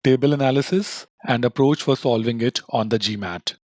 table analysis, and approach for solving it on the GMAT.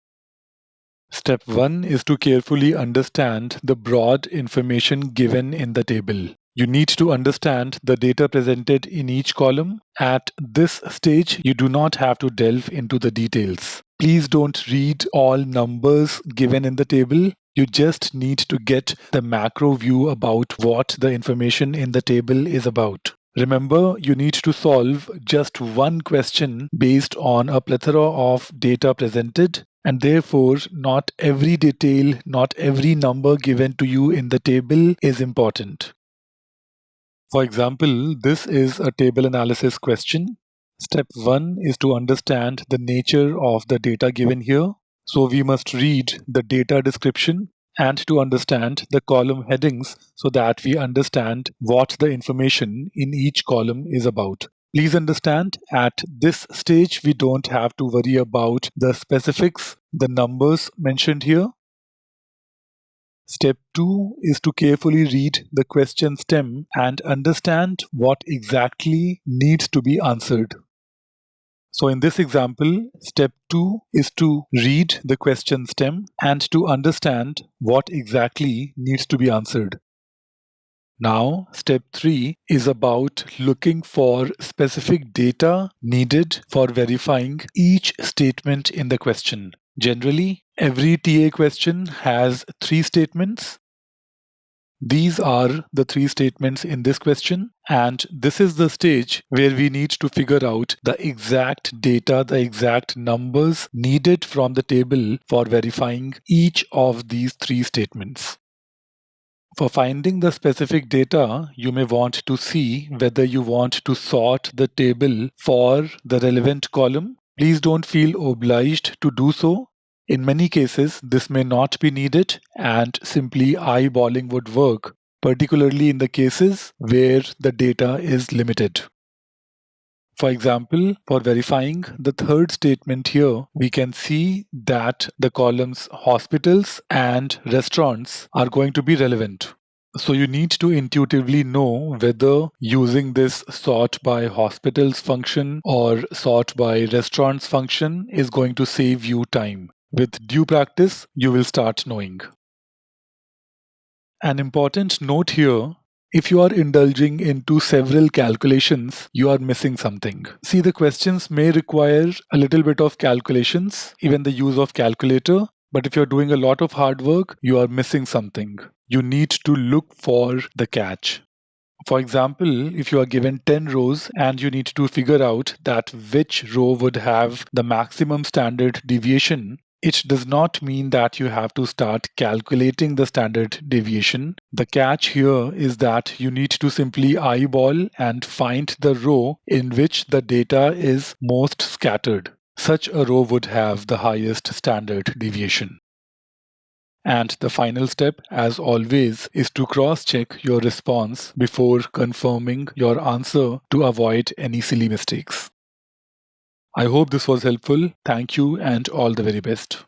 Step 1 is to carefully understand the broad information given in the table. You need to understand the data presented in each column. At this stage, you do not have to delve into the details. Please don't read all numbers given in the table. You just need to get the macro view about what the information in the table is about. Remember, you need to solve just one question based on a plethora of data presented, and therefore not every detail, not every number given to you in the table is important. For example, this is a table analysis question. Step 1 is to understand the nature of the data given here. So we must read the data description and to understand the column headings so that we understand what the information in each column is about. Please understand, at this stage, we don't have to worry about the specifics, the numbers mentioned here. Step 2 is to carefully read the question stem and understand what exactly needs to be answered. So in this example, step 2 is to read the question stem and to understand what exactly needs to be answered. Now, step 3 is about looking for specific data needed for verifying each statement in the question. Generally, every TA question has 3 statements. These are the 3 statements in this question, and this is the stage where we need to figure out the exact data, the exact numbers needed from the table for verifying each of these 3 statements. For finding the specific data, you may want to see whether you want to sort the table for the relevant column. Please don't feel obliged to do so. In many cases, this may not be needed and simply eyeballing would work, particularly in the cases where the data is limited. For example, for verifying the third statement here, we can see that the columns hospitals and restaurants are going to be relevant. So you need to intuitively know whether using this sort by hospitals function or sort by restaurants function is going to save you time. With due practice, you will start knowing. An important note here: if you are indulging into several calculations, you are missing something. See, the questions may require a little bit of calculations, even the use of calculator, but if you're doing a lot of hard work, you are missing something. You need to look for the catch. For example, if you are given 10 rows and you need to figure out that which row would have the maximum standard deviation, it does not mean that you have to start calculating the standard deviation. The catch here is that you need to simply eyeball and find the row in which the data is most scattered. Such a row would have the highest standard deviation. And the final step, as always, is to cross-check your response before confirming your answer to avoid any silly mistakes. I hope this was helpful. Thank you and all the very best.